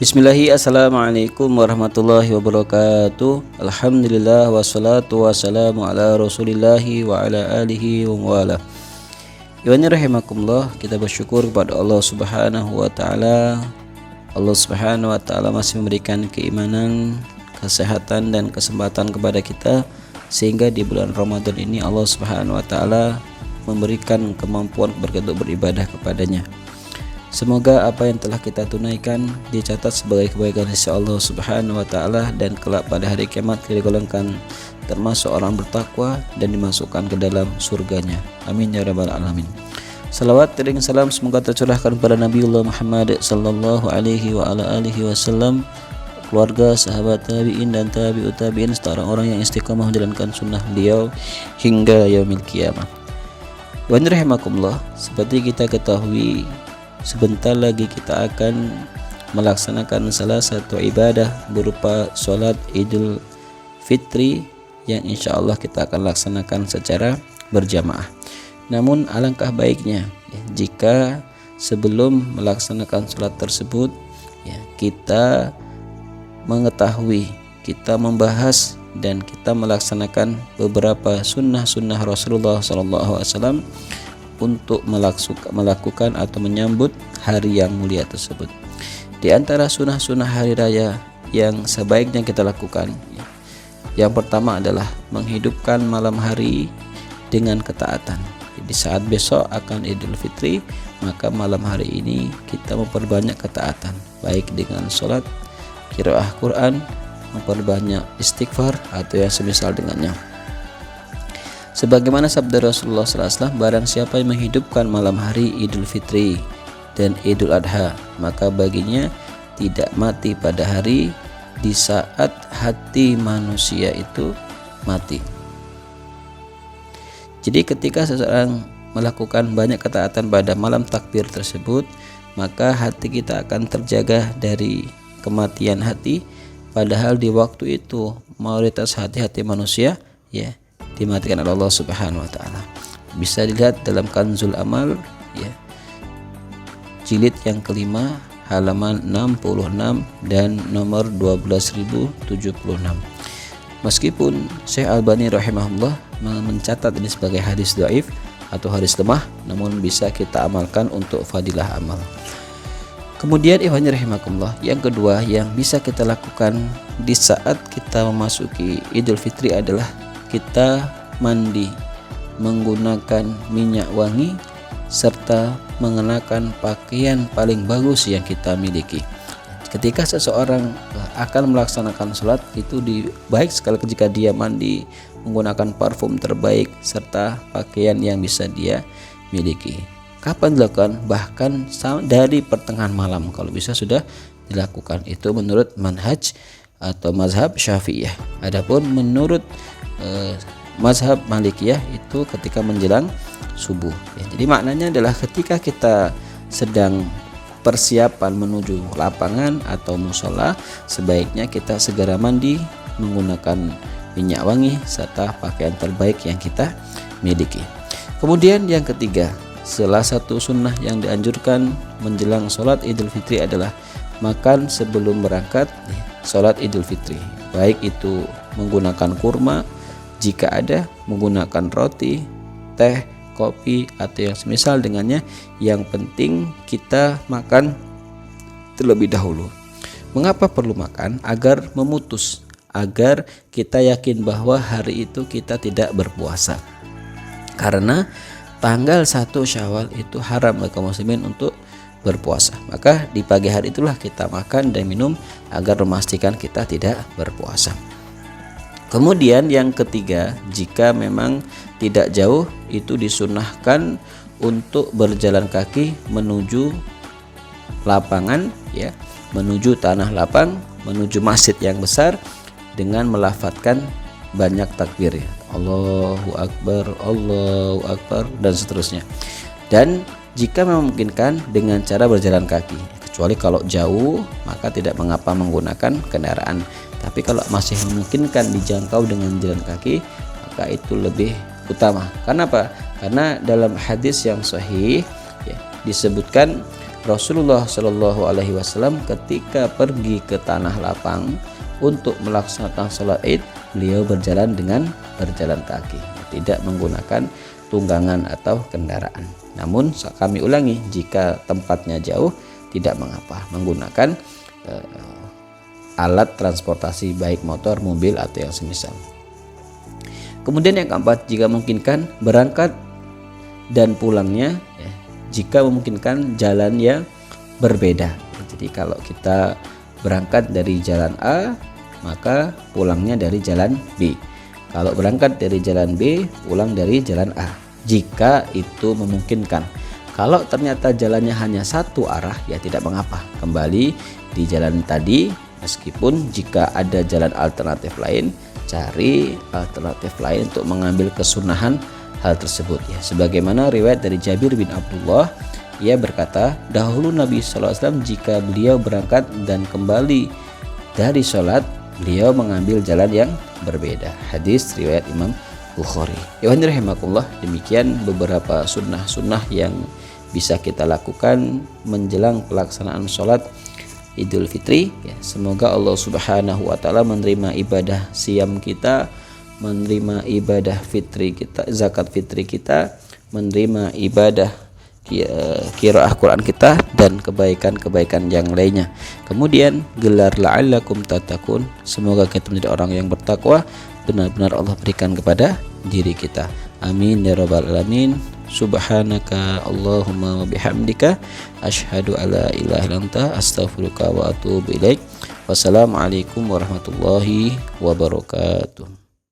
Bismillahi, assalamualaikum warahmatullahi wabarakatuh. Alhamdulillah wassalatu wassalamu ala rasulillahi wa ala alihi wa wala. Iwani rahimakumullah, kita bersyukur kepada Allah subhanahu wa ta'ala. Allah subhanahu wa ta'ala masih memberikan keimanan, kesehatan dan kesempatan kepada kita, sehingga di bulan Ramadan ini Allah subhanahu wa ta'ala memberikan kemampuan untuk beribadah kepadanya. Semoga apa yang telah kita tunaikan dicatat sebagai kebaikan sisi Allah subhanahu wa ta'ala, dan kelak pada hari kiamat kita digolongkan termasuk orang bertakwa dan dimasukkan ke dalam surganya. Amin ya rabbal alamin. Salawat dan salam semoga tercurahkan kepada Nabiullah Muhammad sallallahu alaihi wa ala alihi wasallam, keluarga, sahabat tabi'in dan tabi'ut tabi'in serta orang-orang yang istiqamah menjalankan sunnah beliau hingga yaumil qiyamah. Wa rahimakumullah, seperti kita ketahui, sebentar lagi kita akan melaksanakan salah satu ibadah berupa sholat Idul Fitri yang insya Allah kita akan laksanakan secara berjamaah. Namun alangkah baiknya jika sebelum melaksanakan sholat tersebut kita mengetahui, kita membahas dan kita melaksanakan beberapa sunnah-sunnah Rasulullah SAW untuk melakukan atau menyambut hari yang mulia tersebut. Di antara sunnah-sunnah hari raya yang sebaiknya kita lakukan, yang pertama adalah menghidupkan malam hari dengan ketaatan. Di saat besok akan Idul Fitri, maka malam hari ini kita memperbanyak ketaatan, baik dengan sholat, qiraah Quran, memperbanyak istighfar atau yang semisal dengannya. Sebagaimana sabda Rasulullah SAW, barang siapa yang menghidupkan malam hari Idul Fitri dan Idul Adha, maka baginya tidak mati pada hari di saat hati manusia itu mati. Jadi ketika seseorang melakukan banyak ketaatan pada malam takbir tersebut, maka hati kita akan terjaga dari kematian hati, padahal di waktu itu mayoritas hati-hati manusia dimatikan oleh Allah subhanahu wa ta'ala. Bisa dilihat dalam Kanzul Amal jilid yang kelima halaman 66 dan nomor 12076. Meskipun Syekh Albani rahimahullah mencatat ini sebagai hadis dhaif atau hadis lemah, namun bisa kita amalkan untuk fadilah amal. Kemudian ikhwan rahimakumullah, yang kedua yang bisa kita lakukan di saat kita memasuki Idul Fitri adalah kita mandi menggunakan minyak wangi serta mengenakan pakaian paling bagus yang kita miliki. Ketika seseorang akan melaksanakan sholat, itu baik sekali jika dia mandi menggunakan parfum terbaik serta pakaian yang bisa dia miliki. Kapan dilakukan? Bahkan dari pertengahan malam kalau bisa sudah dilakukan. Itu menurut manhaj atau mazhab Syafi'iyah. Adapun menurut mazhab Malikiyah itu ketika menjelang subuh. Jadi maknanya adalah ketika kita sedang persiapan menuju lapangan atau musola, sebaiknya kita segera mandi menggunakan minyak wangi serta pakaian terbaik yang kita miliki. Kemudian yang ketiga, salah satu sunnah yang dianjurkan menjelang sholat Idul Fitri adalah makan sebelum berangkat sholat Idul Fitri, baik itu menggunakan kurma jika ada, menggunakan roti, teh, kopi atau yang semisal dengannya. Yang penting kita makan terlebih dahulu. Mengapa perlu makan? Agar memutus, agar kita yakin bahwa hari itu kita tidak berpuasa. Karena tanggal 1 Syawal itu haram bagi kaum muslimin untuk berpuasa. Maka di pagi hari itulah kita makan dan minum agar memastikan kita tidak berpuasa. Kemudian yang ketiga, jika memang tidak jauh, itu disunahkan untuk berjalan kaki menuju lapangan, menuju tanah lapang, menuju masjid yang besar dengan melafadzkan banyak takbir, Allahu Akbar dan seterusnya. Dan jika memungkinkan dengan cara berjalan kaki, kecuali kalau jauh maka tidak mengapa menggunakan kendaraan. Tapi kalau masih memungkinkan dijangkau dengan jalan kaki, maka itu lebih utama. Karena apa? Karena dalam hadis yang sahih disebutkan Rasulullah Shallallahu Alaihi Wasallam ketika pergi ke tanah lapang untuk melaksanakan sholat Id, beliau berjalan dengan berjalan kaki, tidak menggunakan tunggangan atau kendaraan. Namun kami ulangi, jika tempatnya jauh tidak mengapa menggunakan alat transportasi baik motor, mobil atau yang semisal. Kemudian yang keempat, jika memungkinkan berangkat dan pulangnya jika memungkinkan jalan yang berbeda. Jadi kalau kita berangkat dari jalan A, maka pulangnya dari jalan B. Kalau berangkat dari jalan B, pulang dari jalan A, jika itu memungkinkan. Kalau ternyata jalannya hanya satu arah, ya tidak mengapa, kembali di jalan tadi. Meskipun jika ada jalan alternatif lain, cari alternatif lain untuk mengambil kesunahan hal tersebut ya. Sebagaimana riwayat dari Jabir bin Abdullah, ia berkata, dahulu Nabi SAW jika beliau berangkat dan kembali dari sholat, beliau mengambil jalan yang berbeda. Hadis riwayat Imam Bukhari. Ikhwani rahimakumullah, demikian beberapa sunnah-sunnah yang bisa kita lakukan menjelang pelaksanaan sholat Idul Fitri ya. Semoga Allah Subhanahu wa taala menerima ibadah siam kita, menerima ibadah fitri kita, zakat fitri kita, menerima ibadah qiraah Quran kita, dan kebaikan-kebaikan yang lainnya. Kemudian gelar la'allakum tattaqun, semoga kita menjadi orang yang bertakwa, benar-benar Allah berikan kepada diri kita. Amin ya rabbal alamin. Subhanaka Allahumma wa bihamdika asyhadu alla ilaha illa anta astaghfiruka wa atubu ilaik. Wassalamualaikum warahmatullahi wabarakatuh.